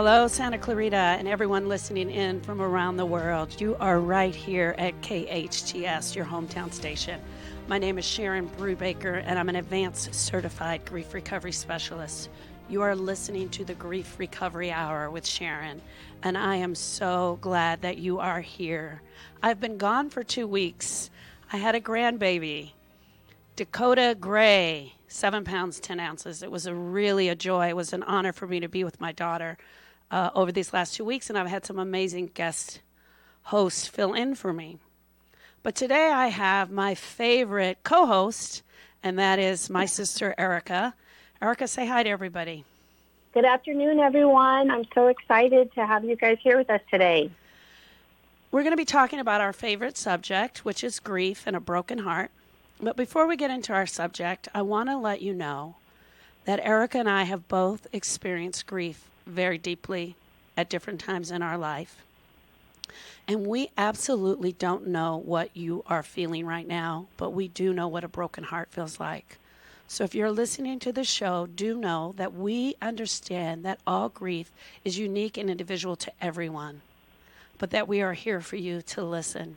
Hello, Santa Clarita, and everyone listening in from around the world. You are right here at KHTS, your hometown station. My name is Sharon Brubaker, and I'm an advanced certified grief recovery specialist. You are listening to the Grief Recovery Hour with Sharon, and I am so glad that you are here. I've been gone for 2 weeks. I had a grandbaby, Dakota Gray, 7 pounds, 10 ounces. It was really a joy. It was an honor for me to be with my daughter over these last 2 weeks, and I've had some amazing guest hosts fill in for me. But today I have my favorite co-host, and that is my sister, Erica. Erica, say hi to everybody. Good afternoon, everyone. I'm so excited to have you guys here with us today. We're going to be talking about our favorite subject, which is grief and a broken heart. But before we get into our subject, I want to let you know that Erica and I have both experienced grief very deeply at different times in our life. And we absolutely don't know what you are feeling right now, but we do know what a broken heart feels like. So if you're listening to the show, do know that we understand that all grief is unique and individual to everyone, but that we are here for you to listen.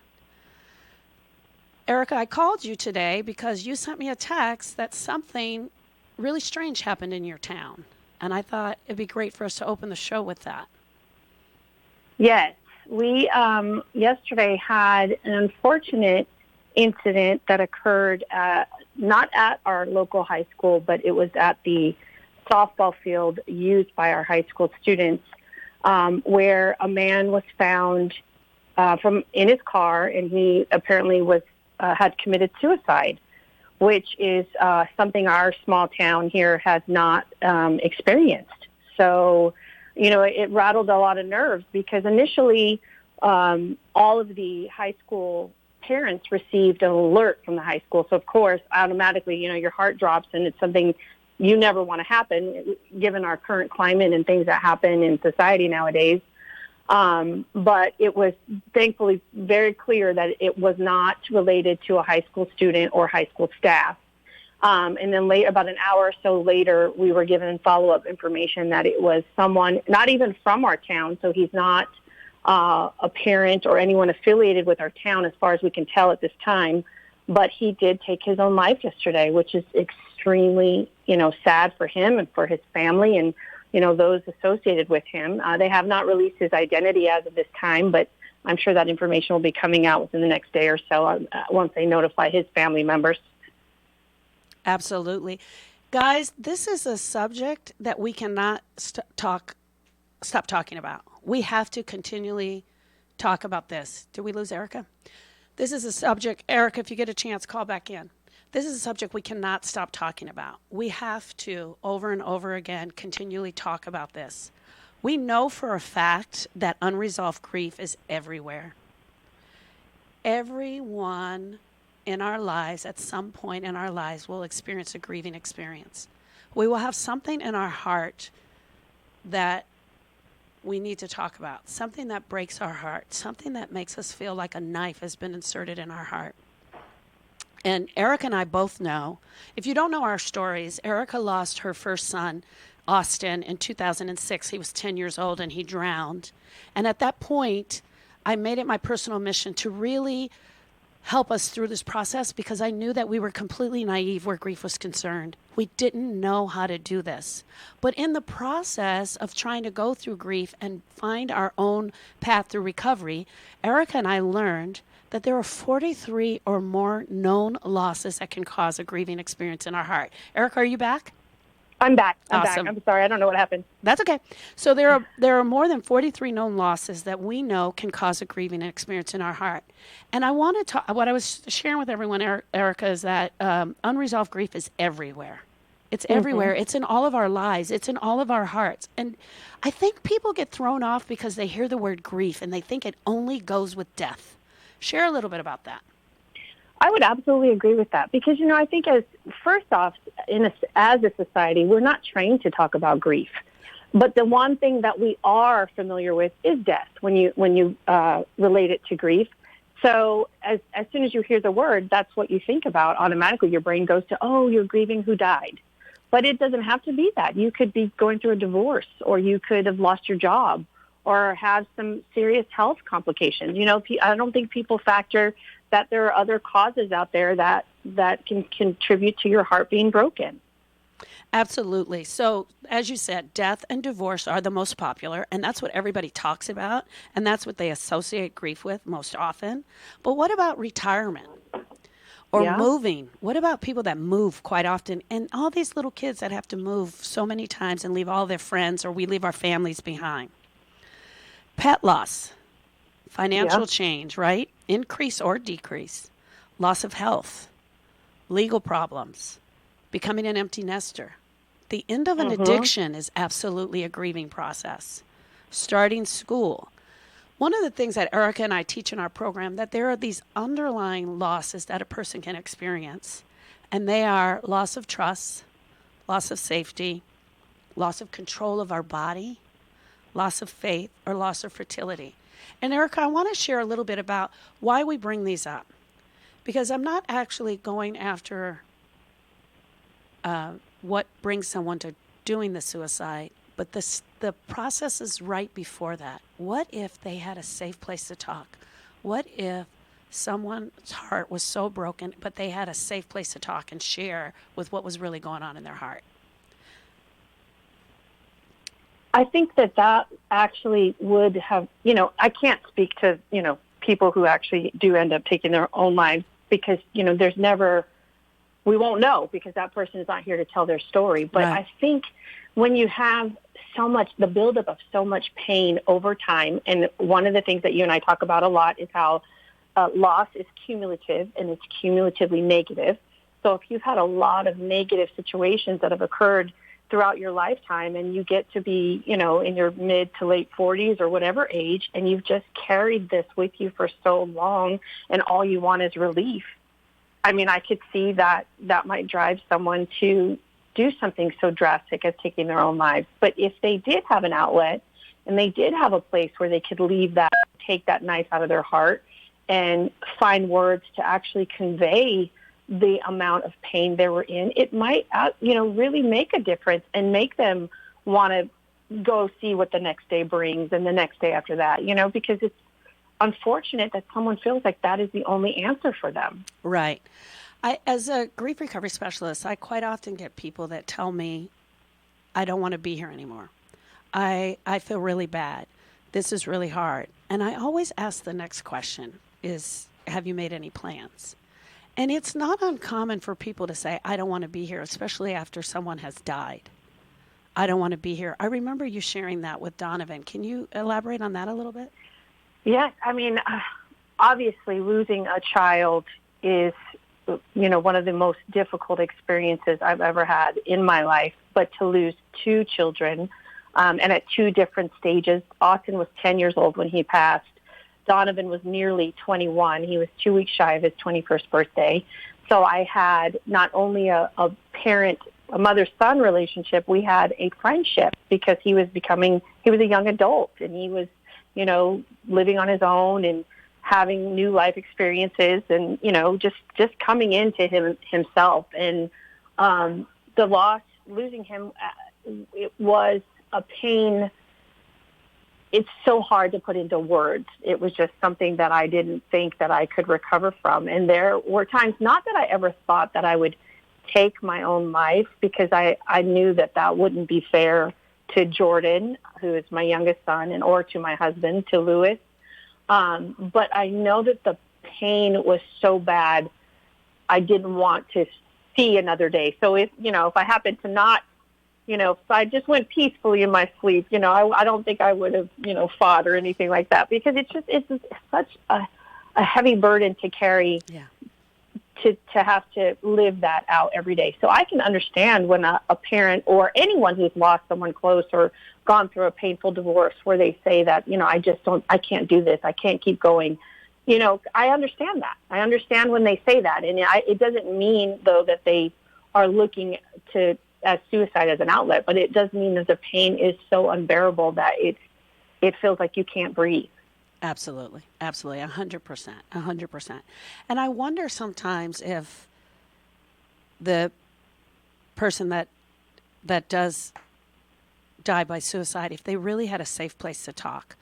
Erica, I called you today because you sent me a text that something really strange happened in your town. And I thought it'd be great for us to open the show with that. Yes, we yesterday had an unfortunate incident that occurred not at our local high school, but it was at the softball field used by our high school students, where a man was found in his car, and he apparently had committed suicide, which is something our small town here has not experienced. So, it rattled a lot of nerves because initially all of the high school parents received an alert from the high school. So, of course, automatically, your heart drops, and it's something you never want to happen given our current climate and things that happen in society nowadays. But it was thankfully very clear that it was not related to a high school student or high school staff. And then about an hour or so later, we were given follow-up information that it was someone not even from our town, so he's not a parent or anyone affiliated with our town as far as we can tell at this time, but he did take his own life yesterday, which is extremely, sad for him and for his family and those associated with him. They have not released his identity as of this time, but I'm sure that information will be coming out within the next day or so once they notify his family members. Absolutely. Guys, this is a subject that we cannot stop talking about. We have to continually talk about this. Did we lose Erica? This is a subject. Erica, if you get a chance, call back in. This is a subject we cannot stop talking about. We have to, over and over again, continually talk about this. We know for a fact that unresolved grief is everywhere. Everyone in our lives, at some point in our lives, will experience a grieving experience. We will have something in our heart that we need to talk about, something that breaks our heart, something that makes us feel like a knife has been inserted in our heart. And Erica and I both know, if you don't know our stories, Erica lost her first son, Austin, in 2006. He was 10 years old and he drowned. And at that point, I made it my personal mission to really help us through this process because I knew that we were completely naive where grief was concerned. We didn't know how to do this. But in the process of trying to go through grief and find our own path through recovery, Erica and I learned that there are 43 or more known losses that can cause a grieving experience in our heart. Erica, are you back? I'm back. Awesome. I'm sorry. I don't know what happened. That's okay. So there are more than 43 known losses that we know can cause a grieving experience in our heart. And I want to talk, what I was sharing with everyone, Erica, is that unresolved grief is everywhere. It's everywhere. It's in all of our lives. It's in all of our hearts. And I think people get thrown off because they hear the word grief and they think it only goes with death. Share a little bit about that. I would absolutely agree with that because, I think first off, as a society, we're not trained to talk about grief. But the one thing that we are familiar with is death when you relate it to grief. So as soon as you hear the word, that's what you think about automatically. Your brain goes to, oh, you're grieving who died. But it doesn't have to be that. You could be going through a divorce, or you could have lost your job, or have some serious health complications. I don't think people factor that there are other causes out there that can contribute to your heart being broken. Absolutely. So, as you said, death and divorce are the most popular, and that's what everybody talks about, and that's what they associate grief with most often. But what about retirement or Yeah. moving? What about people that move quite often, and all these little kids that have to move so many times and leave all their friends, or we leave our families behind? Pet loss, Yeah. financial change, right? Increase or decrease, loss of health, legal problems, becoming an empty nester. The end of an Mhm. addiction is absolutely a grieving process. Starting school. One of the things that Erica and I teach in our program, that there are these underlying losses that a person can experience, and they are loss of trust, loss of safety, loss of control of our body, loss of faith, or loss of fertility. And Erica, I want to share a little bit about why we bring these up, because I'm not actually going after what brings someone to doing the suicide, but the process is right before that. What if they had a safe place to talk? What if someone's heart was so broken, but they had a safe place to talk and share with what was really going on in their heart? I think that actually would have, I can't speak to, people who actually do end up taking their own lives, because, there's never, we won't know, because that person is not here to tell their story. But Right. I think when you have so much, the buildup of so much pain over time, and one of the things that you and I talk about a lot is how loss is cumulative, and it's cumulatively negative. So if you've had a lot of negative situations that have occurred throughout your lifetime, and you get to be, in your mid to late 40s or whatever age, and you've just carried this with you for so long, and all you want is relief. I mean, I could see that might drive someone to do something so drastic as taking their own lives. But if they did have an outlet, and they did have a place where they could leave that, take that knife out of their heart, and find words to actually convey the amount of pain they were in, it might, really make a difference and make them want to go see what the next day brings, and the next day after that, because it's unfortunate that someone feels like that is the only answer for them. Right. As a grief recovery specialist, I quite often get people that tell me, I don't want to be here anymore. I feel really bad. This is really hard. And I always ask the next question is, have you made any plans? And it's not uncommon for people to say, I don't want to be here, especially after someone has died. I don't want to be here. I remember you sharing that with Donovan. Can you elaborate on that a little bit? Yes. I mean, obviously losing a child is, one of the most difficult experiences I've ever had in my life. But to lose two children, and at two different stages. Austin was 10 years old when he passed. Donovan was nearly 21. He was 2 weeks shy of his 21st birthday. So I had not only a mother-son relationship, we had a friendship, because he was a young adult, and he was, living on his own and having new life experiences, and, just coming into himself. And the loss, losing him, it was a pain. It's so hard to put into words. It was just something that I didn't think that I could recover from. And there were times, not that I ever thought that I would take my own life, because I knew that wouldn't be fair to Jordan, who is my youngest son, or to my husband, to Louis. But I know that the pain was so bad, I didn't want to see another day. So if I happened to not, if I just went peacefully in my sleep, I don't think I would have, fought or anything like that, because it's such a heavy burden to carry. Yeah. To have to live that out every day. So I can understand when a parent, or anyone who's lost someone close or gone through a painful divorce, where they say that, I can't do this. I can't keep going. I understand that. I understand when they say that. And it doesn't mean, though, that they are looking at suicide as an outlet, but it does mean that the pain is so unbearable that it feels like you can't breathe. Absolutely. Absolutely. 100%. 100%. And I wonder sometimes if the person that that does die by suicide, if they really had a safe place to talk.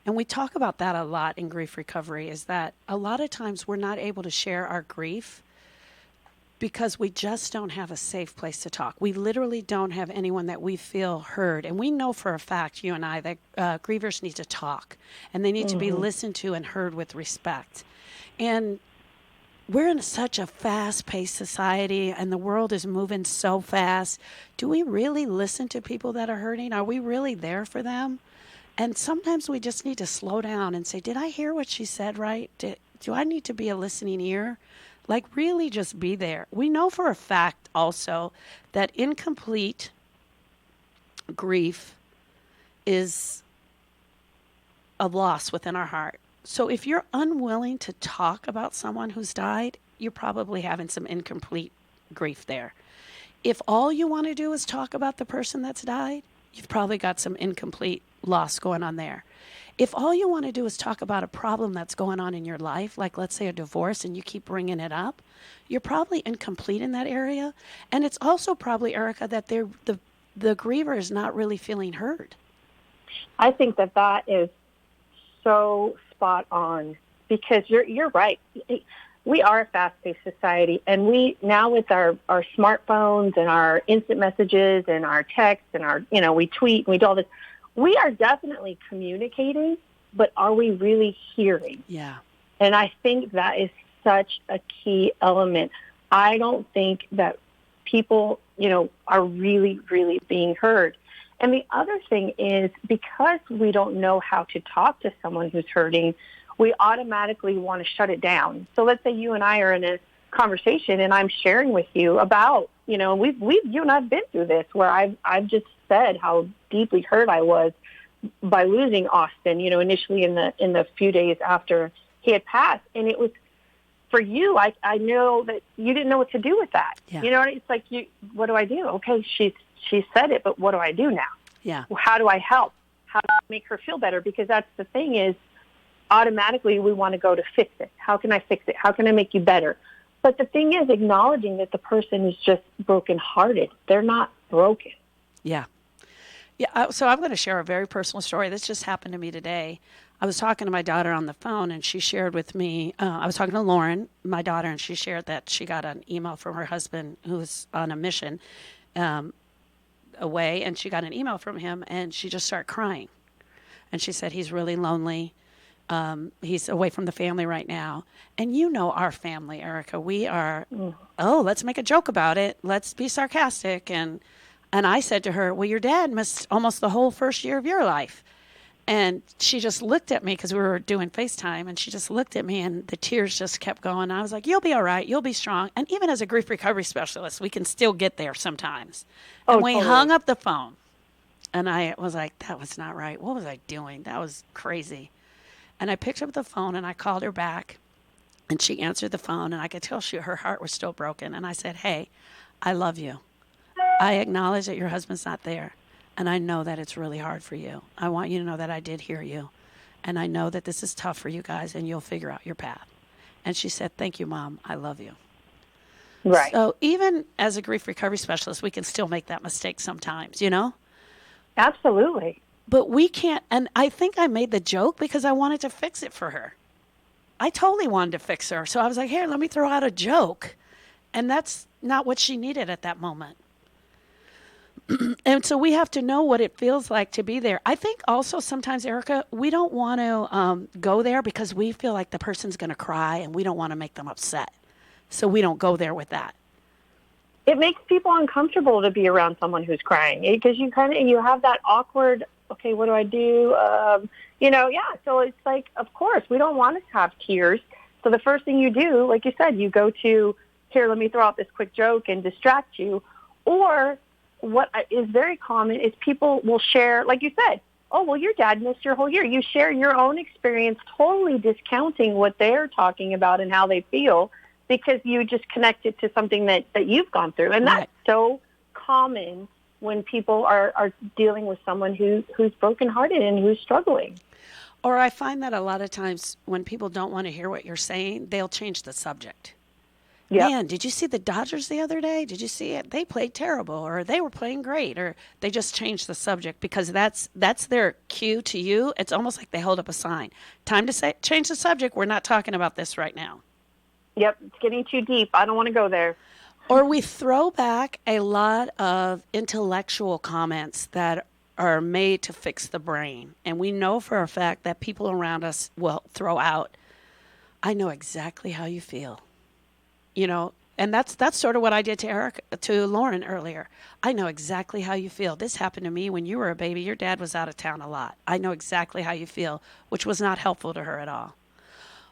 And we talk about that a lot in grief recovery, is that a lot of times we're not able to share our grief because we just don't have a safe place to talk. We literally don't have anyone that we feel heard. And we know for a fact, you and I, that grievers need to talk, and they need to be listened to and heard with respect. And we're in such a fast-paced society, and the world is moving so fast. Do we really listen to people that are hurting? Are we really there for them? And sometimes we just need to slow down and say, did I hear what she said right? Do I need to be a listening ear? Like, really just be there. We know for a fact also that incomplete grief is a loss within our heart. So if you're unwilling to talk about someone who's died, you're probably having some incomplete grief there. If all you want to do is talk about the person that's died, you've probably got some incomplete loss going on there. If all you want to do is talk about a problem that's going on in your life, like let's say a divorce, and you keep bringing it up, you're probably incomplete in that area. And it's also probably, Erica, that the griever is not really feeling heard. I think that is so spot on, because you're right. We are a fast-paced society, and we now, with our smartphones and our instant messages and our texts and our, we tweet and we do all this, we are definitely communicating, but are we really hearing? Yeah. And I think that is such a key element. I don't think that people, are really, really being heard. And the other thing is, because we don't know how to talk to someone who's hurting, we automatically want to shut it down. So let's say you and I are in a conversation and I'm sharing with you about, you and I've been through this, where I've just said how deeply hurt I was by losing Austin, initially in the few days after he had passed. And it was, for you, I know that you didn't know what to do with that. Yeah. It's like, what do I do? Okay, she said it, but what do I do now? Yeah. Well, how do I help? How do I make her feel better? Because that's the thing, is automatically we want to go to fix it. How can I fix it? How can I make you better? But the thing is, acknowledging that the person is just brokenhearted. They're not broken. Yeah. Yeah. So I'm going to share a very personal story. This just happened to me today. I was talking to my daughter on the phone, and she shared with me, I was talking to Lauren, my daughter, and she shared that she got an email from her husband who was on a mission away, and she got an email from him, and she just started crying. And she said, he's really lonely. He's away from the family right now. And our family, Erica, we are, let's make a joke about it. Let's be sarcastic. And I said to her, well, your dad missed almost the whole first year of your life. And she just looked at me, because we were doing FaceTime, and she just looked at me, and the tears just kept going. I was like, you'll be all right. You'll be strong. And even as a grief recovery specialist, we can still get there sometimes. And we hung up the phone. And I was like, that was not right. What was I doing? That was crazy. And I picked up the phone, and I called her back, and she answered the phone, and I could tell her heart was still broken. And I said, hey, I love you. I acknowledge that your husband's not there, and I know that it's really hard for you. I want you to know that I did hear you, and I know that this is tough for you guys, and you'll figure out your path. And she said, thank you, Mom. I love you. Right. So even as a grief recovery specialist, we can still make that mistake sometimes, Absolutely. But we can't, and I think I made the joke because I wanted to fix it for her. I totally wanted to fix her. So I was like, here, let me throw out a joke. And that's not what she needed at that moment. And so we have to know what it feels like to be there. I think also sometimes, Erica, we don't want to go there because we feel like the person's going to cry, and we don't want to make them upset. So we don't go there with that. It makes people uncomfortable to be around someone who's crying, because you have that awkward, okay, what do I do? So it's like, of course, we don't want to have tears. So the first thing you do, like you said, you go to, here, let me throw out this quick joke and distract you. Or what is very common is people will share, like you said, oh, well, your dad missed your whole year. You share your own experience, totally discounting what they're talking about and how they feel, because you just connect it to something that you've gone through. And that's so common when people are dealing with someone who's brokenhearted and who's struggling. Or I find that a lot of times when people don't want to hear what you're saying, they'll change the subject. Yep. Man, did you see the Dodgers the other day? Did you see it? They played terrible, or they were playing great, or they just changed the subject because that's their cue to you. It's almost like they hold up a sign. Time to change the subject. We're not talking about this right now. Yep, it's getting too deep. I don't want to go there. Or we throw back a lot of intellectual comments that are made to fix the brain. And we know for a fact that people around us will throw out, I know exactly how you feel. You know, and that's sort of what I did to Lauren earlier. I know exactly how you feel. This happened to me when you were a baby. Your dad was out of town a lot. I know exactly how you feel, which was not helpful to her at all.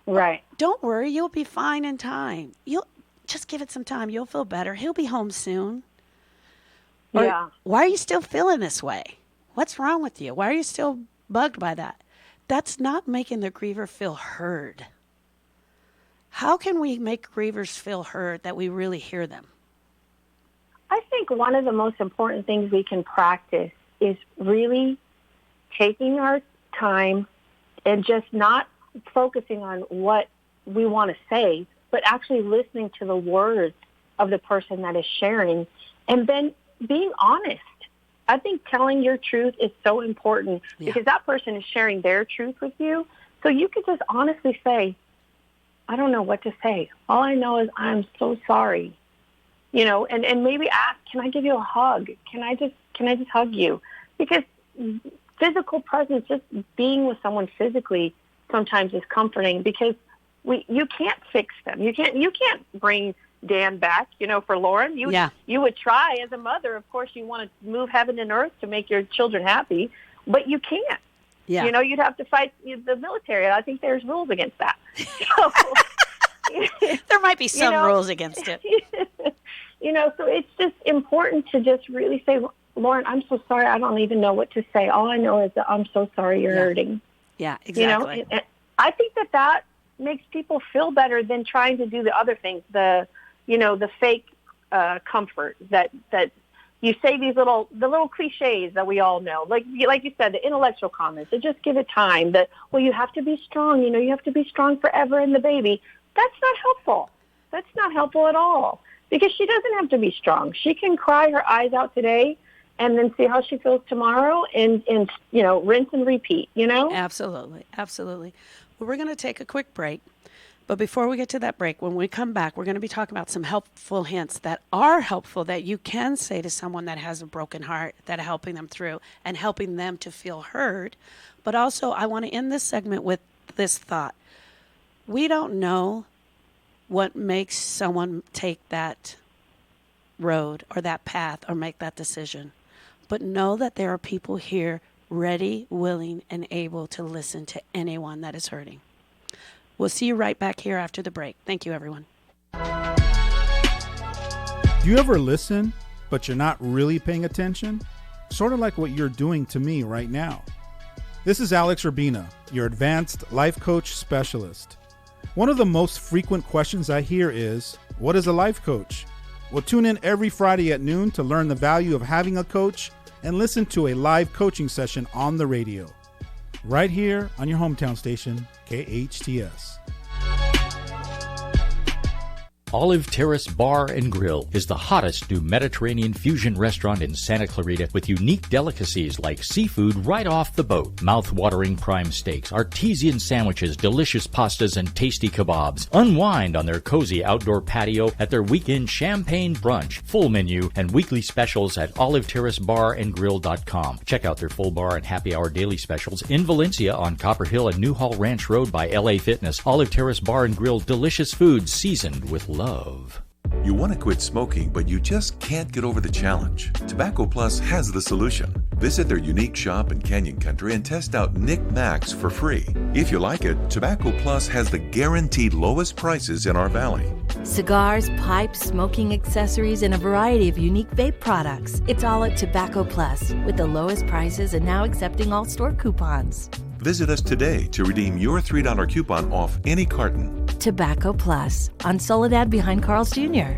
Right. Don't worry, you'll be fine in time. You'll just give it some time. You'll feel better. He'll be home soon. Or, Yeah. why are you still feeling this way? What's wrong with you? Why are you still bugged by that? That's not making the griever feel heard. How can we make grievers feel heard that we really hear them? I think one of the most important things we can practice is really taking our time and just not focusing on what we want to say, but actually listening to the words of the person that is sharing and then being honest. I think telling your truth is so important because that person is sharing their truth with you. So you could just honestly say, I don't know what to say. All I know is I'm so sorry. You know, and maybe ask, can I give you a hug? Can I just hug you? Because physical presence, just being with someone physically sometimes is comforting because you can't fix them. You can't bring Dan back, you know, for Lauren. You would try as a mother. Of course, you want to move heaven and earth to make your children happy, but you can't. Yeah. You know, you'd have to fight the military. I think there's rules against that. So, there might be some rules against it. You know, so it's just important to just really say, Lauren, I'm so sorry. I don't even know what to say. All I know is that I'm so sorry you're hurting. Yeah, exactly. You know, and I think that makes people feel better than trying to do the other things, the fake comfort that you say the little cliches that we all know, like you said, the intellectual comments. So just give it time. That you have to be strong. You know, you have to be strong forever in the baby. That's not helpful. That's not helpful at all because she doesn't have to be strong. She can cry her eyes out today and then see how she feels tomorrow and you know, rinse and repeat. You know, absolutely. Well, we're going to take a quick break. But before we get to that break, when we come back, we're going to be talking about some helpful hints that are helpful that you can say to someone that has a broken heart, that are helping them through and helping them to feel heard. But also, I want to end this segment with this thought. We don't know what makes someone take that road or that path or make that decision. But know that there are people here ready, willing, and able to listen to anyone that is hurting. We'll see you right back here after the break. Thank you, everyone. Do you ever listen, but you're not really paying attention? Sort of like what you're doing to me right now. This is Alex Urbina, your advanced life coach specialist. One of the most frequent questions I hear is, what is a life coach? Well, tune in every Friday at noon to learn the value of having a coach and listen to a live coaching session on the radio. Right here on your hometown station, KHTS. Olive Terrace Bar and Grill is the hottest new Mediterranean fusion restaurant in Santa Clarita with unique delicacies like seafood right off the boat, mouth-watering prime steaks, artesian sandwiches, delicious pastas, and tasty kebabs. Unwind on their cozy outdoor patio at their weekend champagne brunch, full menu, and weekly specials at oliveterracebarandgrill.com. Check out their full bar and happy hour daily specials in Valencia on Copper Hill and Newhall Ranch Road by LA Fitness. Olive Terrace Bar and Grill, delicious food seasoned with love. You want to quit smoking, but you just can't get over the challenge. Tobacco Plus has the solution. Visit their unique shop in Canyon Country and test out Nick Max for free. If you like it, Tobacco Plus has the guaranteed lowest prices in our valley. Cigars, pipes, smoking accessories, and a variety of unique vape products. It's all at Tobacco Plus with the lowest prices and now accepting all store coupons. Visit us today to redeem your $3 coupon off any carton. Tobacco Plus on Soledad behind Carl's Jr.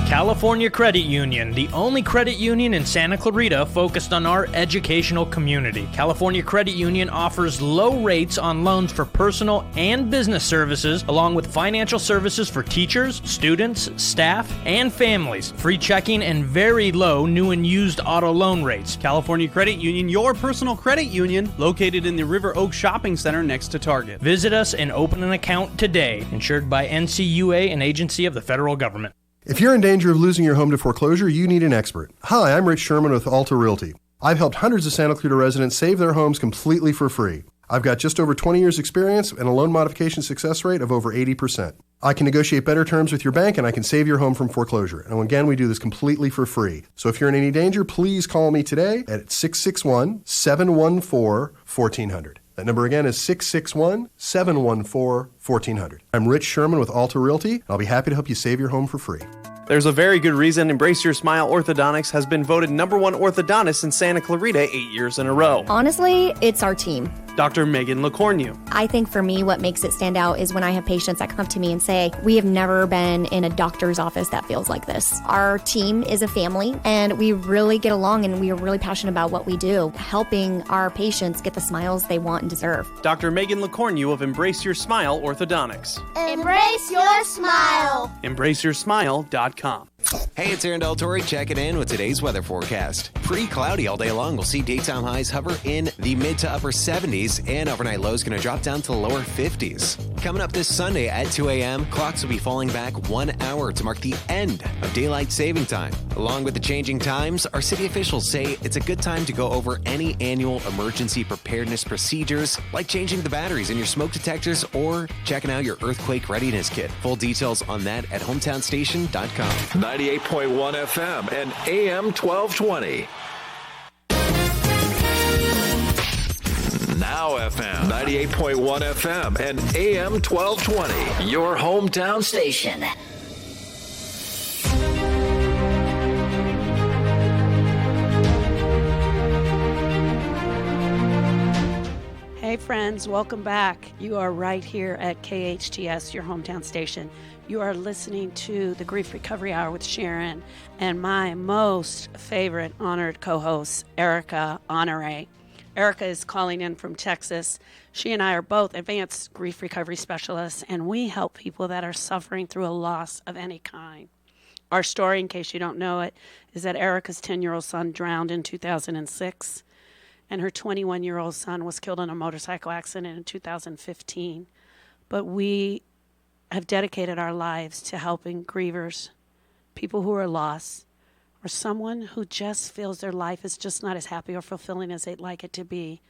California Credit Union, the only credit union in Santa Clarita focused on our educational community. California Credit Union offers low rates on loans for personal and business services, along with financial services for teachers, students, staff, and families. Free checking and very low new and used auto loan rates. California Credit Union, your personal credit union, located in the River Oak Shopping Center next to Target. Visit us and open an account today. Insured by NCUA, an agency of the federal government. If you're in danger of losing your home to foreclosure, you need an expert. Hi, I'm Rich Sherman with Alta Realty. I've helped hundreds of Santa Clarita residents save their homes completely for free. I've got just over 20 years experience and a loan modification success rate of over 80%. I can negotiate better terms with your bank and I can save your home from foreclosure. And again, we do this completely for free. So if you're in any danger, please call me today at 661-714-1400. That number again is 661-714-1400. I'm Rich Sherman with Alta Realty, and I'll be happy to help you save your home for free. There's a very good reason Embrace Your Smile Orthodontics has been voted #1 orthodontist in Santa Clarita 8 years in a row. Honestly, it's our team. Dr. Megan LaCornu. I think for me, what makes it stand out is when I have patients that come to me and say, we have never been in a doctor's office that feels like this. Our team is a family, and we really get along, and we are really passionate about what we do, helping our patients get the smiles they want and deserve. Dr. Megan LaCornu of Embrace Your Smile Orthodontics. Embrace your smile. EmbraceYourSmile.com. Hey, it's Aaron Del Torre checking in with today's weather forecast. Pretty cloudy all day long. We'll see daytime highs hover in the mid to upper 70s, and overnight lows going to drop down to the lower 50s. Coming up this Sunday at 2 a.m., clocks will be falling back 1 hour to mark the end of daylight saving time. Along with the changing times, our city officials say it's a good time to go over any annual emergency preparedness procedures, like changing the batteries in your smoke detectors or checking out your earthquake readiness kit. Full details on that at hometownstation.com. 98.1 FM and AM 1220. Now FM, 98.1 FM and AM 1220. Your hometown station. Hey friends, welcome back. You are right here at KHTS, your hometown station. You are listening to the Grief Recovery Hour with Sharon and my most favorite honored co-host, Erica Honore. Erica is calling in from Texas. She and I are both advanced grief recovery specialists, and we help people that are suffering through a loss of any kind. Our story, in case you don't know it, is that Erica's 10-year-old son drowned in 2006, and her 21-year-old son was killed in a motorcycle accident in 2015. But we have dedicated our lives to helping grievers, people who are lost, or someone who just feels their life is just not as happy or fulfilling as they'd like it to be.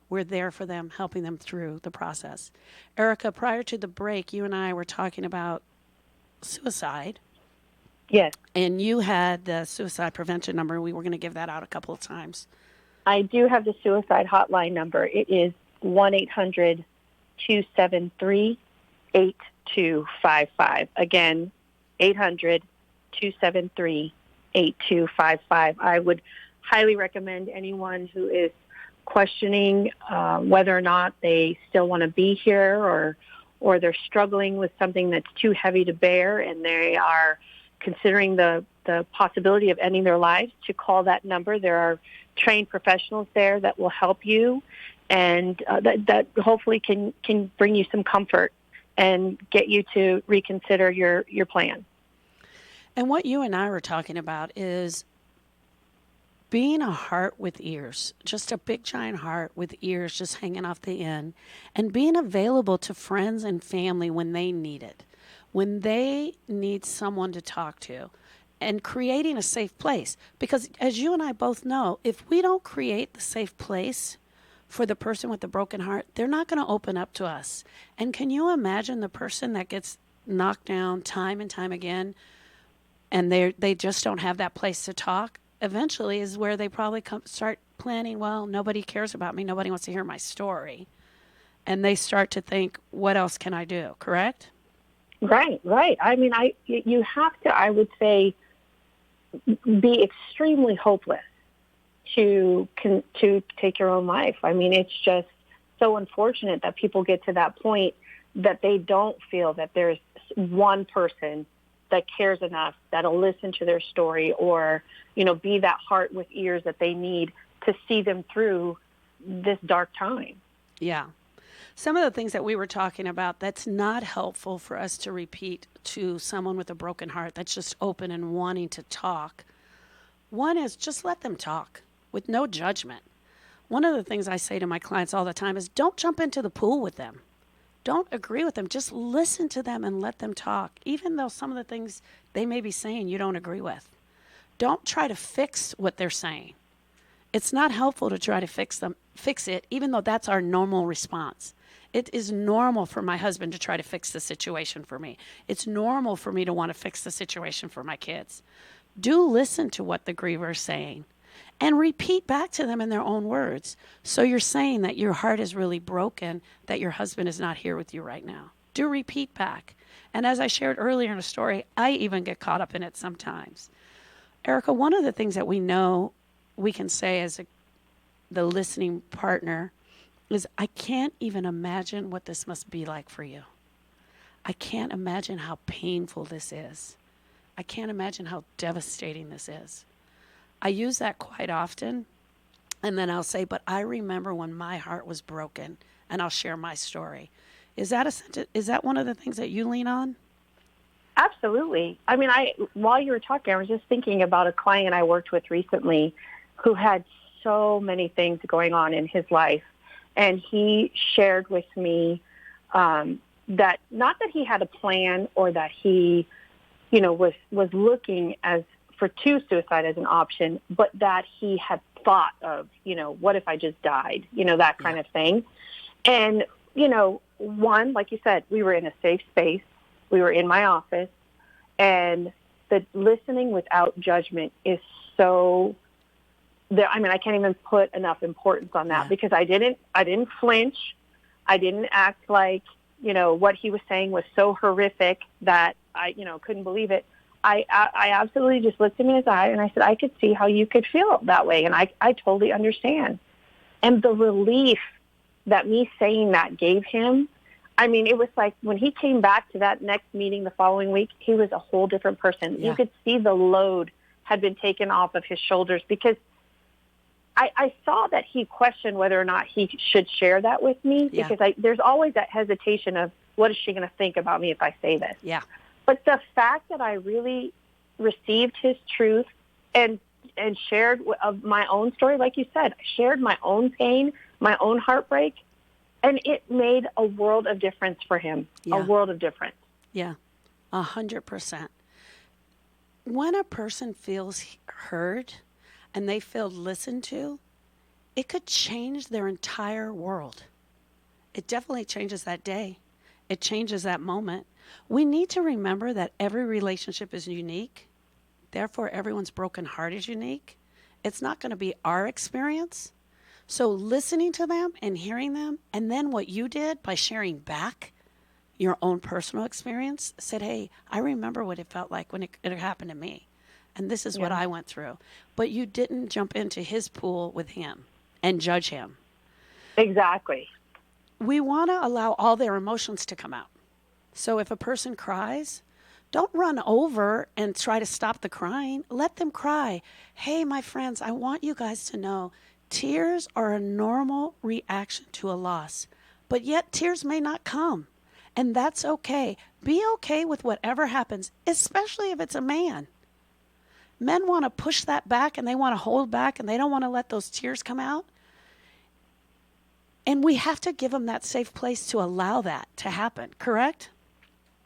We're there for them, helping them through the process. Erica, prior to the break, you and I were talking about suicide. Yes. And you had the suicide prevention number. We were going to give that out a couple of times. I do have the suicide hotline number. It is 1-800-273-8255. Again, 800-273-8255. I would highly recommend anyone who is questioning whether or not they still want to be here, or they're struggling with something that's too heavy to bear and they are considering the possibility of ending their lives, to call that number. There are trained professionals there that will help you, and that hopefully can bring you some comfort and get you to reconsider your plan. And what you and I were talking about is being a heart with ears, just a big giant heart with ears just hanging off the end, and being available to friends and family when they need it, when they need someone to talk to, and creating a safe place. Because as you and I both know, if we don't create the safe place for the person with the broken heart, they're not going to open up to us. And can you imagine the person that gets knocked down time and time again, and they just don't have that place to talk? Eventually is where they probably start planning, well, nobody cares about me, nobody wants to hear my story. And they start to think, what else can I do, correct? Right. I mean, you have to, I would say, be extremely hopeless to take your own life. I mean, it's just so unfortunate that people get to that point that they don't feel that there's one person that cares enough, that'll listen to their story, or, be that heart with ears that they need to see them through this dark time. Yeah. Some of the things that we were talking about that's not helpful for us to repeat to someone with a broken heart that's just open and wanting to talk. One is just let them talk with no judgment. One of the things I say to my clients all the time is don't jump into the pool with them. Don't agree with them. Just listen to them and let them talk, even though some of the things they may be saying you don't agree with. Don't try to fix what they're saying. It's not helpful to try to fix it, even though that's our normal response. It is normal for my husband to try to fix the situation for me. It's normal for me to want to fix the situation for my kids. Do listen to what the griever is saying and repeat back to them in their own words. So you're saying that your heart is really broken, that your husband is not here with you right now. Do repeat back. And as I shared earlier in a story, I even get caught up in it sometimes. Erica, one of the things that we know we can say as the listening partner is, I can't even imagine what this must be like for you. I can't imagine how painful this is. I can't imagine how devastating this is. I use that quite often, and then I'll say, but I remember when my heart was broken, and I'll share my story. Is that one of the things that you lean on? Absolutely. I mean, while you were talking, I was just thinking about a client I worked with recently who had so many things going on in his life. And he shared with me that not that he had a plan or that he, was looking to suicide as an option, but that he had thought of, what if I just died, that kind of thing. And, one, like you said, we were in a safe space. We were in my office, and the listening without judgment is so. I can't even put enough importance on that because I didn't flinch. I didn't act like, what he was saying was so horrific that I, couldn't believe it. I absolutely just looked him in his eye and I said, I could see how you could feel that way. And I totally understand. And the relief that me saying that gave him, it was like when he came back to that next meeting the following week, he was a whole different person. Yeah. You could see the load had been taken off of his shoulders because I saw that he questioned whether or not he should share that with me because there's always that hesitation of what is she going to think about me if I say this? Yeah. But the fact that I really received his truth and shared of my own story, like you said, I shared my own pain, my own heartbreak, and it made a world of difference for him, a world of difference. Yeah, 100%. When a person feels heard and they feel listened to, it could change their entire world. It definitely changes that day. It changes that moment. We need to remember that every relationship is unique. Therefore, everyone's broken heart is unique. It's not going to be our experience. So listening to them and hearing them, and then what you did by sharing back your own personal experience, said, hey, I remember what it felt like when it happened to me. And this is what I went through. But you didn't jump into his pool with him and judge him. Exactly. We want to allow all their emotions to come out. So if a person cries, don't run over and try to stop the crying. Let them cry. Hey, my friends, I want you guys to know tears are a normal reaction to a loss. But yet tears may not come. And that's okay. Be okay with whatever happens, especially if it's a man. Men want to push that back and they want to hold back and they don't want to let those tears come out. And we have to give them that safe place to allow that to happen, correct?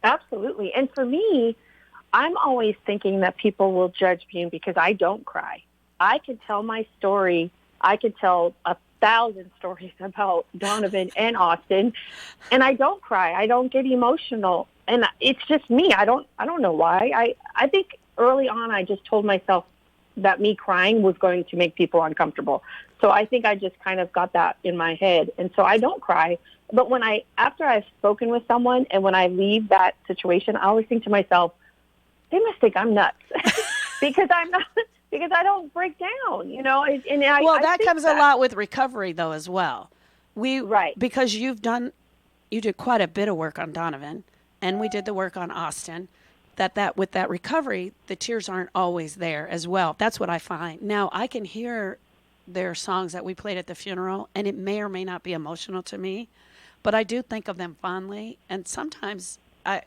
Absolutely. And for me, I'm always thinking that people will judge me because I don't cry. I could tell my story. I could tell 1,000 stories about Donovan and Austin, and I don't cry. I don't get emotional. And it's just me. I don't know why. I think early on, I just told myself that me crying was going to make people uncomfortable. So I think I just kind of got that in my head. And so I don't cry. But after I've spoken with someone and when I leave that situation, I always think to myself, they must think I'm nuts because I'm not, because I don't break down, That comes a lot with recovery though, as well. Because you did quite a bit of work on Donovan and we did the work on Austin. that with that recovery, the tears aren't always there as well. That's what I find. Now, I can hear their songs that we played at the funeral, and it may or may not be emotional to me, but I do think of them fondly. And sometimes,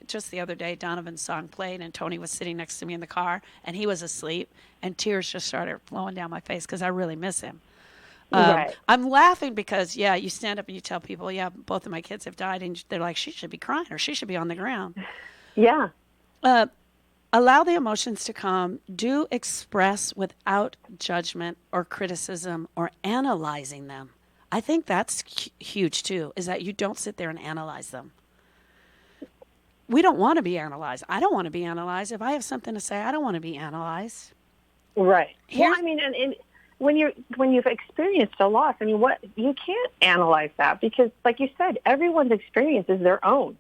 just the other day, Donovan's song played, and Tony was sitting next to me in the car, and he was asleep, and tears just started flowing down my face because I really miss him. Right. I'm laughing because, you stand up and you tell people, both of my kids have died, and they're like, she should be crying or she should be on the ground. Yeah. Allow the emotions to come. Do express without judgment or criticism or analyzing them. I think that's huge, too, is that you don't sit there and analyze them. We don't want to be analyzed. I don't want to be analyzed. If I have something to say, I don't want to be analyzed. Right. Well, I mean, and when you've experienced a loss, I mean, you can't analyze that because, like you said, everyone's experience is their own.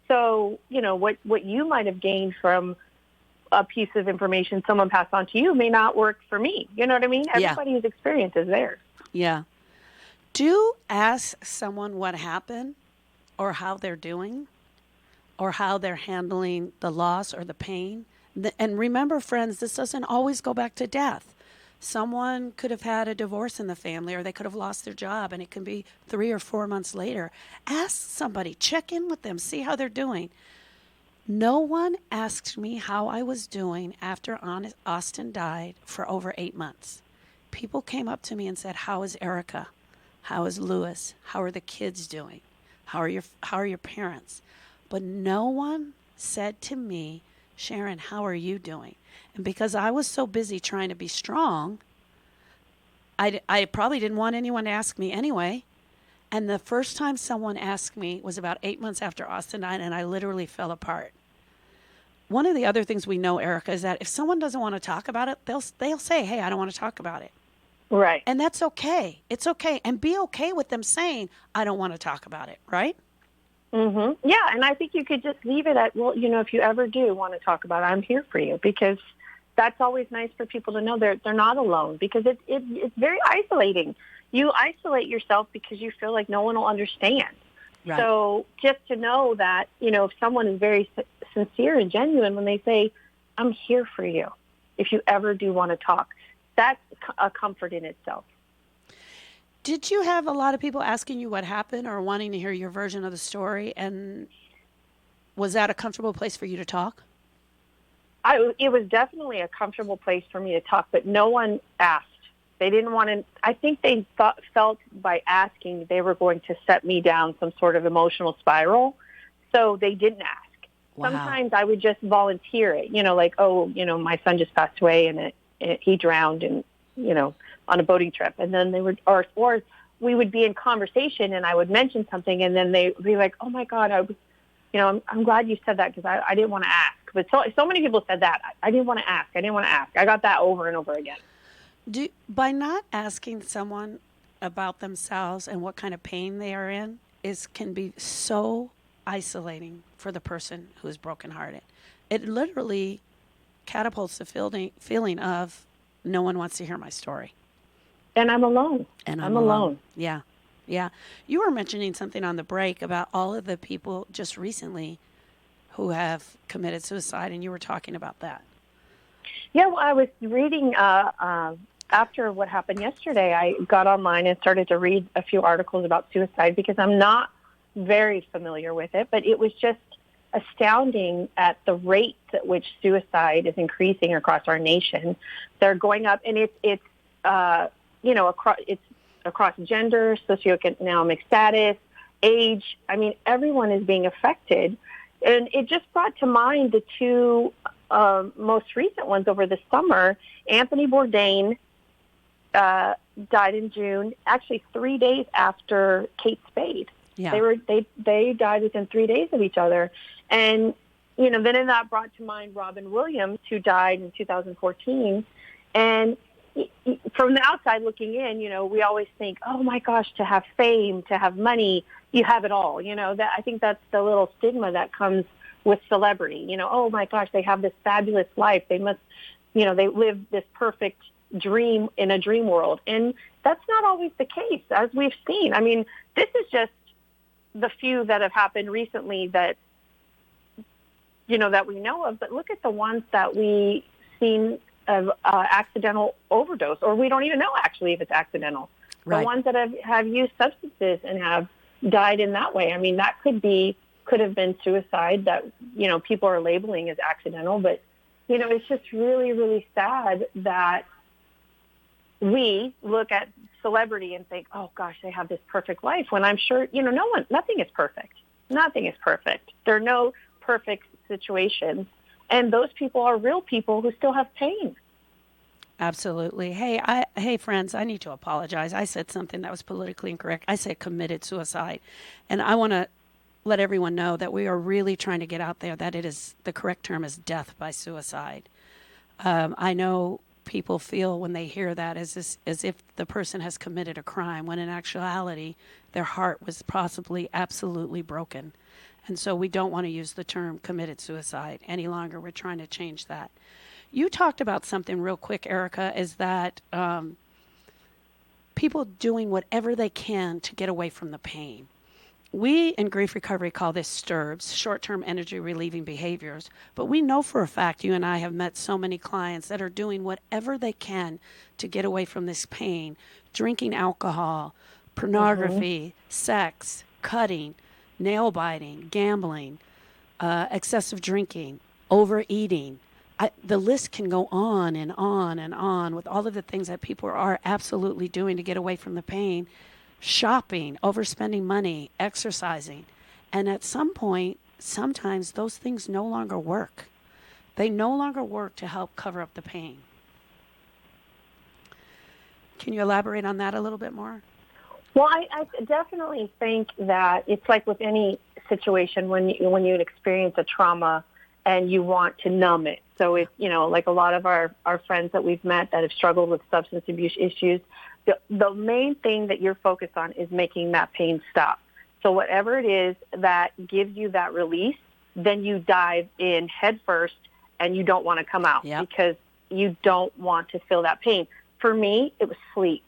So, what you might have gained from a piece of information someone passed on to you may not work for me. You know what I mean? Everybody's experience is theirs. Yeah. Do ask someone what happened or how they're doing or how they're handling the loss or the pain. And remember, friends, this doesn't always go back to death. Someone could have had a divorce in the family, or they could have lost their job, and it can be 3 or 4 months later. Ask somebody, check in with them, see how they're doing. No one asked me how I was doing after Austin died for over 8 months. People came up to me and said, how is Erica? How is Lewis? How are the kids doing? How are your parents? But no one said to me, Sharon, how are you doing? And because I was so busy trying to be strong, I probably didn't want anyone to ask me anyway. And the first time someone asked me was about 8 months after Austin died, and I literally fell apart. One of the other things we know, Erica, is that if someone doesn't want to talk about it, they'll say, hey, I don't want to talk about it. Right. And that's okay. It's okay. And be okay with them saying, I don't want to talk about it, right? Mm-hmm. Yeah, and I think you could just leave it at, well, if you ever do want to talk about it, I'm here for you, because that's always nice for people to know they're not alone, because it's very isolating. You isolate yourself because you feel like no one will understand. Right. So just to know that, if someone is very sincere and genuine when they say, I'm here for you, if you ever do want to talk, that's a comfort in itself. Did you have a lot of people asking you what happened or wanting to hear your version of the story? And was that a comfortable place for you to talk? It was definitely a comfortable place for me to talk, but no one asked. They didn't want to. I think they felt by asking they were going to set me down some sort of emotional spiral, so they didn't ask. Wow. Sometimes I would just volunteer it, my son just passed away and he drowned and, on a boating trip. And then they would, or we would be in conversation and I would mention something and then they'd be like, oh my God, I'm glad you said that because I didn't want to ask. But so many people said that. I didn't want to ask. I got that over and over again. By not asking someone about themselves and what kind of pain they are in can be so isolating for the person who is brokenhearted. It literally catapults the feeling of no one wants to hear my story. And I'm alone. I'm alone. Yeah. Yeah. You were mentioning something on the break about all of the people just recently who have committed suicide, and you were talking about that. Yeah, well, I was reading after what happened yesterday. I got online and started to read a few articles about suicide because I'm not very familiar with it, but it was just astounding at the rate at which suicide is increasing across our nation. They're going up, and it's across gender, socioeconomic status, age. I mean, everyone is being affected. And it just brought to mind the two most recent ones over the summer. Anthony Bourdain died in June, actually 3 days after Kate Spade. Yeah. They died within 3 days of each other. And, then that brought to mind Robin Williams, who died in 2014. And from the outside looking in, we always think, oh my gosh, to have fame, to have money, you have it all. That I think that's the little stigma that comes with celebrity. Oh my gosh, they have this fabulous life. They must, they live this perfect dream in a dream world. And that's not always the case, as we've seen. I mean, this is just the few that have happened recently that that we know of, but look at the ones that we seen of accidental overdose, or we don't even know actually if it's accidental. Right. The ones that have used substances and have died in that way. I mean, that could have been suicide that, people are labeling as accidental, but, it's just really, really sad that we look at celebrity and think, oh gosh, they have this perfect life, when I'm sure, nothing is perfect. Nothing is perfect. There are no perfect situations. And those people are real people who still have pain. Absolutely. Hey, friends, I need to apologize. I said something that was politically incorrect. I said committed suicide. And I want to let everyone know that we are really trying to get out there that the correct term is death by suicide. I know people feel when they hear that as if the person has committed a crime, when in actuality, their heart was possibly absolutely broken. And so we don't want to use the term committed suicide any longer. We're trying to change that. You talked about something real quick, Erica, is that people doing whatever they can to get away from the pain. We in grief recovery call this STIRBs, short-term energy relieving behaviors, but we know for a fact, you and I have met so many clients that are doing whatever they can to get away from this pain, drinking alcohol, pornography, sex, cutting, nail biting, gambling, excessive drinking, overeating. The list can go on and on and on with all of the things that people are absolutely doing to get away from the pain. Shopping, overspending money, exercising. And at some point, sometimes those things no longer work. They no longer work to help cover up the pain. Can you elaborate on that a little bit more? Well, I definitely think that it's like with any situation when you experience a trauma and you want to numb it. So if, like a lot of our friends that we've met that have struggled with substance abuse issues, the main thing that you're focused on is making that pain stop. So whatever it is that gives you that release, then you dive in head first and you don't want to come out because you don't want to feel that pain. For me, it was sleep.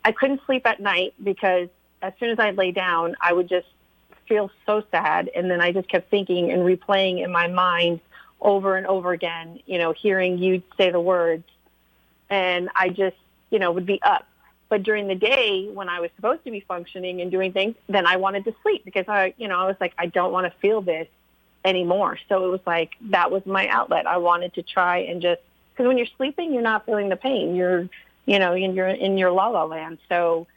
I couldn't sleep at night because as soon as I lay down, I would just feel so sad. And then I just kept thinking and replaying in my mind over and over again, hearing you say the words. And I just, would be up. But during the day when I was supposed to be functioning and doing things, then I wanted to sleep because I was like, I don't want to feel this anymore. So it was like, that was my outlet. I wanted to try and just, because when you're sleeping, you're not feeling the pain. You're in your la la land. So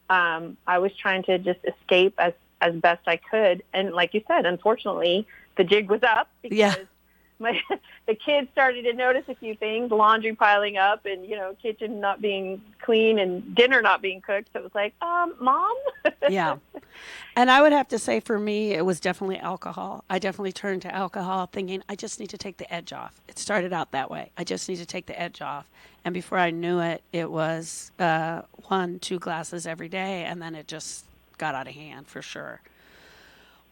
I was trying to just escape as best I could. And like you said, unfortunately, the jig was up because the kids started to notice a few things, laundry piling up and, kitchen not being clean and dinner not being cooked. So it was like, Mom? Yeah. And I would have to say for me, it was definitely alcohol. I definitely turned to alcohol thinking, I just need to take the edge off. It started out that way. I just need to take the edge off. And before I knew it, it was 1-2 glasses every day. And then it just got out of hand for sure.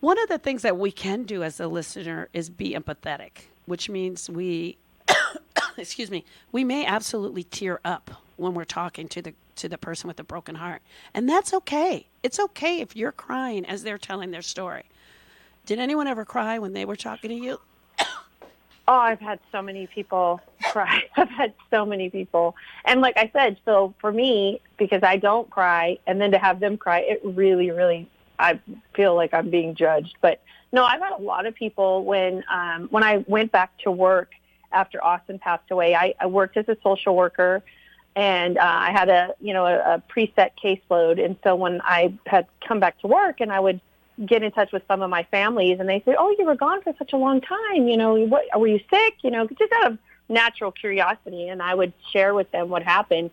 One of the things that we can do as a listener is be empathetic, which means we, we may absolutely tear up when we're talking to the person with a broken heart. And that's okay. It's okay if you're crying as they're telling their story. Did anyone ever cry when they were talking to you? Oh, I've had so many people cry. I've had so many people. And like I said, so for me, because I don't cry, and then to have them cry, it really, really, I feel like I'm being judged. But no, I've had a lot of people when I went back to work after Austin passed away. I worked as a social worker, and I had a preset caseload. And so when I had come back to work, and I would get in touch with some of my families, and they said, "Oh, you were gone for such a long time. What were you sick?" Just out of natural curiosity. And I would share with them what happened.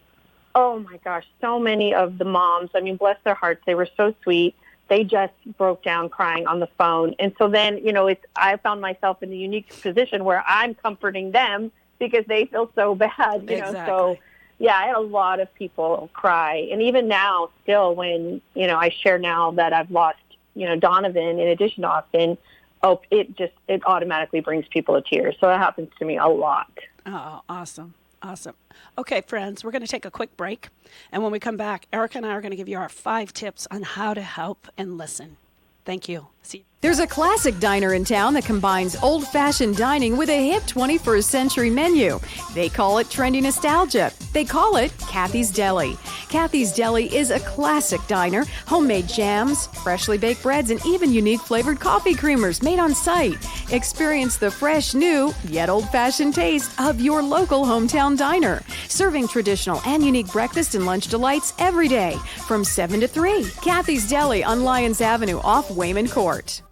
Oh my gosh, so many of the moms. I mean, bless their hearts, they were so sweet. They just broke down crying on the phone. And so then, I found myself in the unique position where I'm comforting them because they feel so bad, Exactly. So yeah, I had a lot of people cry. And even now, still, when, I share now that I've lost, Donovan in addition to Austin, it automatically brings people to tears. So it happens to me a lot. Oh, awesome. Awesome. Okay, friends, we're going to take a quick break. And when we come back, Erica and I are going to give you our 5 tips on how to help and listen. Thank you. See. There's a classic diner in town that combines old-fashioned dining with a hip 21st century menu. They call it trendy nostalgia. They call it Kathy's Deli. Kathy's Deli is a classic diner. Homemade jams, freshly baked breads, and even unique flavored coffee creamers made on site. Experience the fresh, new, yet old-fashioned taste of your local hometown diner. Serving traditional and unique breakfast and lunch delights every day from 7 to 3. Kathy's Deli on Lyons Avenue off Wayman Court.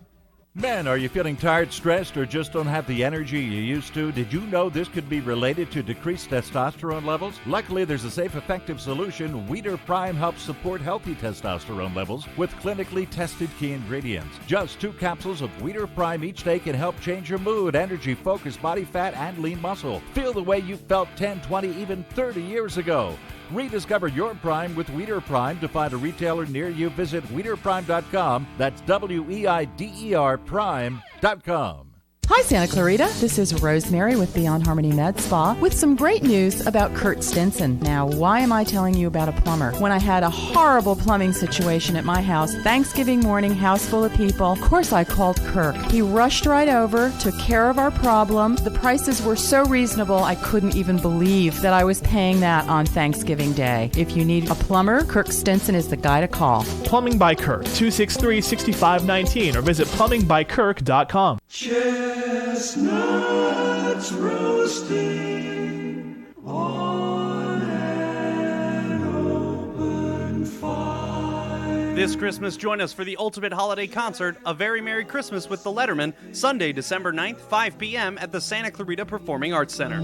Men, are you feeling tired, stressed, or just don't have the energy you used to? Did you know this could be related to decreased testosterone levels? Luckily, there's a safe, effective solution. Weeder Prime helps support healthy testosterone levels with clinically tested key ingredients. Just 2 capsules of Weeder Prime each day can help change your mood, energy, focus, body fat, and lean muscle. Feel the way you felt 10, 20, even 30 years ago. Rediscover your Prime with Weeder Prime. To find a retailer near you, visit WeederPrime.com. That's WEIDER Prime.com. Hi, Santa Clarita. This is Rosemary with Beyond Harmony Med Spa with some great news about Kurt Stinson. Now, why am I telling you about a plumber? When I had a horrible plumbing situation at my house, Thanksgiving morning, house full of people, of course I called Kirk. He rushed right over, took care of our problem. The prices were so reasonable, I couldn't even believe that I was paying that on Thanksgiving Day. If you need a plumber, Kirk Stinson is the guy to call. Plumbing by Kirk, 263-6519, or visit plumbingbykirk.com. Chestnuts roasting on an open fire. This Christmas, join us for the ultimate holiday concert, A Very Merry Christmas with the Letterman, Sunday, December 9th, 5 p.m. at the Santa Clarita Performing Arts Center.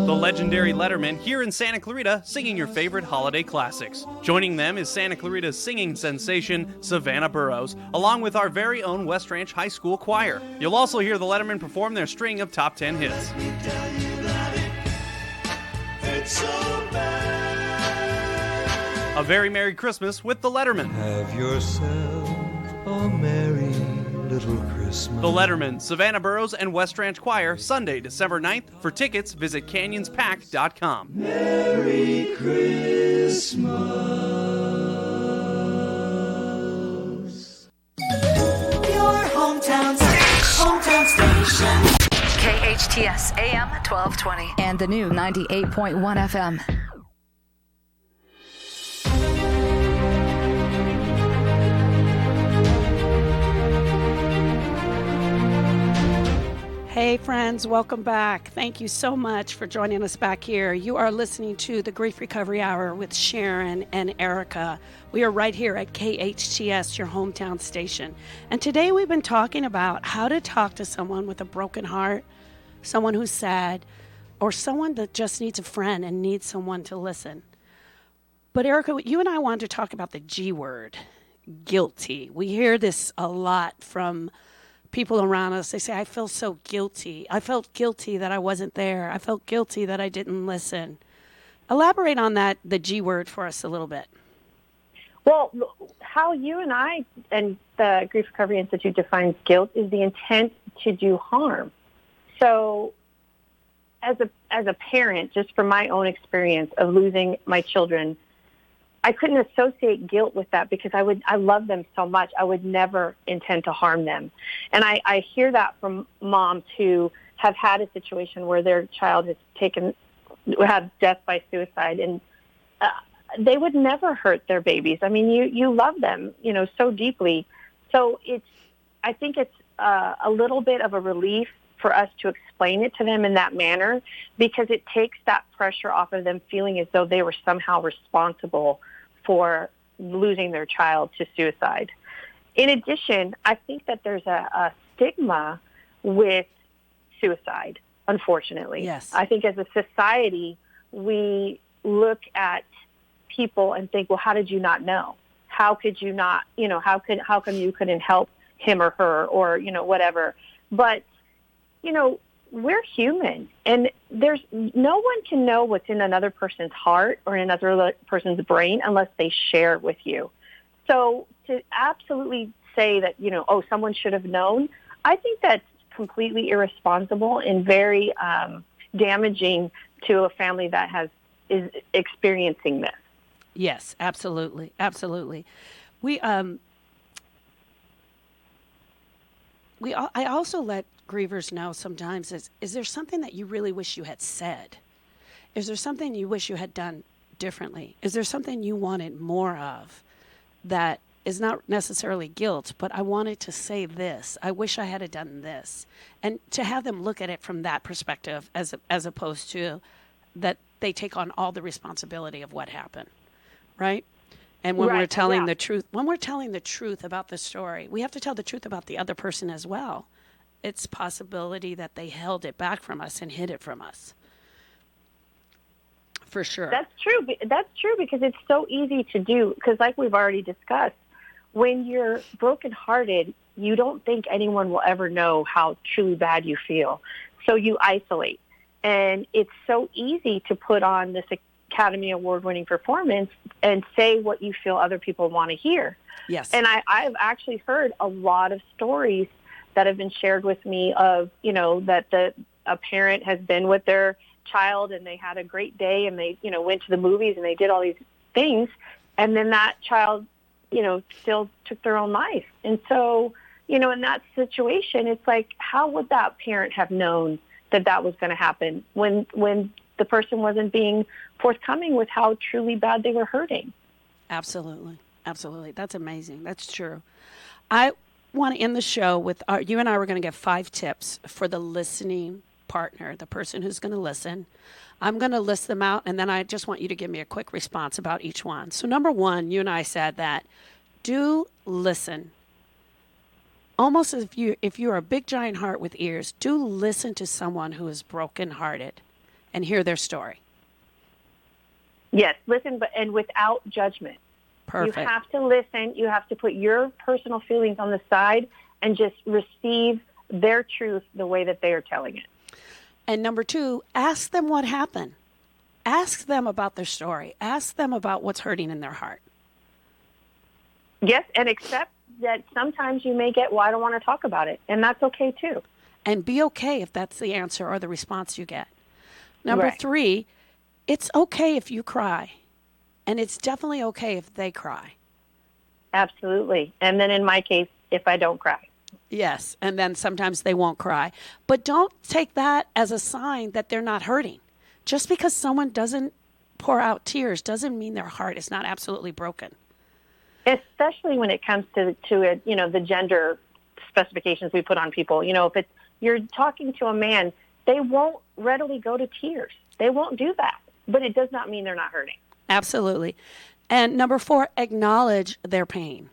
The legendary Letterman here in Santa Clarita singing your favorite holiday classics. Joining them is Santa Clarita's singing sensation, Savannah Burrows, along with our very own West Ranch High School choir. You'll also hear the Letterman perform their string of top 10 hits. A Very Merry Christmas with the Letterman. Have yourself a merry little Christmas. The Letterman, Savannah Burrows, and West Ranch Choir, Sunday, December 9th. For tickets, visit canyonspack.com. Merry Christmas. Your hometown station. KHTS AM 1220. And the new 98.1 FM. Hey friends, welcome back. Thank you so much for joining us back here. You are listening to the Grief Recovery Hour with Sharon and Erica. We are right here at KHTS, your hometown station. And today we've been talking about how to talk to someone with a broken heart, someone who's sad, or someone that just needs a friend and needs someone to listen. But Erica, you and I wanted to talk about the G word, guilty. We hear this a lot from people around us. They say, I feel so guilty. I felt guilty that I wasn't there. I felt guilty that I didn't listen. Elaborate on that, the G word, for us a little bit. Well, how you and I and the Grief Recovery Institute defines guilt is the intent to do harm. So as a parent, just from my own experience of losing my children, I couldn't associate guilt with that because I love them so much. I would never intend to harm them. And I hear that from moms who have had a situation where their child has had death by suicide, and they would never hurt their babies. I mean, you love them, so deeply. So I think it's a little bit of a relief for us to explain it to them in that manner, because it takes that pressure off of them feeling as though they were somehow responsible for losing their child to suicide. In addition, I think that there's a stigma with suicide, unfortunately. Yes. I think as a society, we look at people and think, well, how did you not know? How could you not, how come you couldn't help him or her, or, whatever. But, we're human, and no one can know what's in another person's heart or in another person's brain unless they share with you. So to absolutely say that, someone should have known, I think that's completely irresponsible and very damaging to a family that is experiencing this. Yes, absolutely. Absolutely. We, I also let grievers know sometimes is there something that you really wish you had said? Is there something you wish you had done differently? Is there something you wanted more of that is not necessarily guilt, but I wanted to say this. I wish I had done this. And to have them look at it from that perspective as opposed to that they take on all the responsibility of what happened, right? And when we're telling the truth, about the story, we have to tell the truth about the other person as well. It's possibility that they held it back from us and hid it from us. For sure. That's true. That's true because it's so easy to do. Because like we've already discussed, when you're brokenhearted, you don't think anyone will ever know how truly bad you feel. So you isolate. And it's so easy to put on this Academy Award-winning performance and say what you feel other people want to hear. Yes. And I've actually heard a lot of stories that have been shared with me of, that a parent has been with their child and they had a great day and they, went to the movies and they did all these things. And then that child, still took their own life. And so, in that situation, it's like, how would that parent have known that was going to happen when the person wasn't being forthcoming with how truly bad they were hurting? Absolutely. Absolutely. That's amazing. That's true. I want to end the show with you and I were going to get 5 tips for the listening partner, the person who's going to listen. I'm going to list them out, and then I just want you to give me a quick response about each one. So number 1, you and I said that do listen. Almost as if you're a big giant heart with ears, do listen to someone who is brokenhearted and hear their story. Yes, listen, and without judgment. Perfect. You have to listen. You have to put your personal feelings on the side and just receive their truth the way that they are telling it. And number 2, ask them what happened. Ask them about their story. Ask them about what's hurting in their heart. Yes, and accept that sometimes you may get, well, I don't want to talk about it. And that's okay, too. And be okay if that's the answer or the response you get. Number 3, it's okay if you cry. And it's definitely okay if they cry. Absolutely. And then in my case, if I don't cry. Yes, and then sometimes they won't cry. But don't take that as a sign that they're not hurting. Just because someone doesn't pour out tears doesn't mean their heart is not absolutely broken. Especially when it comes to it, the gender specifications we put on people. If you're talking to a man, they won't readily go to tears. They won't do that. But it does not mean they're not hurting. Absolutely. And number 4, acknowledge their pain.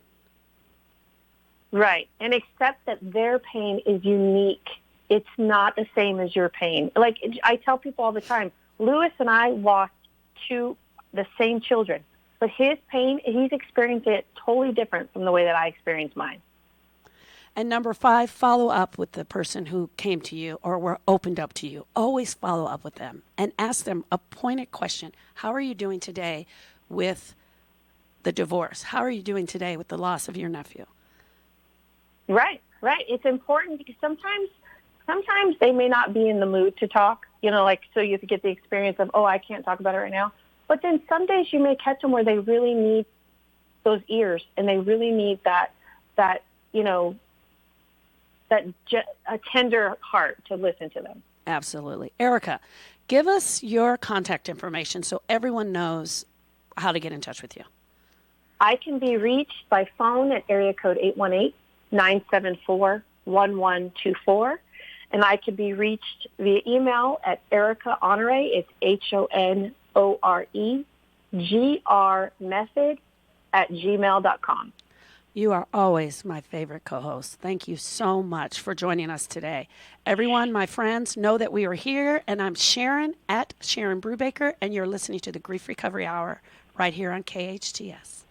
Right. And accept that their pain is unique. It's not the same as your pain. Like I tell people all the time, Lewis and I lost 2 the same children. But his pain, he's experienced it totally different from the way that I experienced mine. And number 5, follow up with the person who came to you or were opened up to you. Always follow up with them and ask them a pointed question. How are you doing today with the divorce? How are you doing today with the loss of your nephew? Right. It's important because sometimes they may not be in the mood to talk, so you have to get the experience of, I can't talk about it right now. But then some days you may catch them where they really need those ears and they really need a tender heart to listen to them. Absolutely. Erica, give us your contact information so everyone knows how to get in touch with you. I can be reached by phone at area code 818-974-1124. And I can be reached via email at Erica Honore. It's HONOREGRmethod@gmail.com. You are always my favorite co-host. Thank you so much for joining us today. Everyone, my friends, know that we are here, and I'm Sharon at Sharon Brubaker, and you're listening to the Grief Recovery Hour right here on KHTS.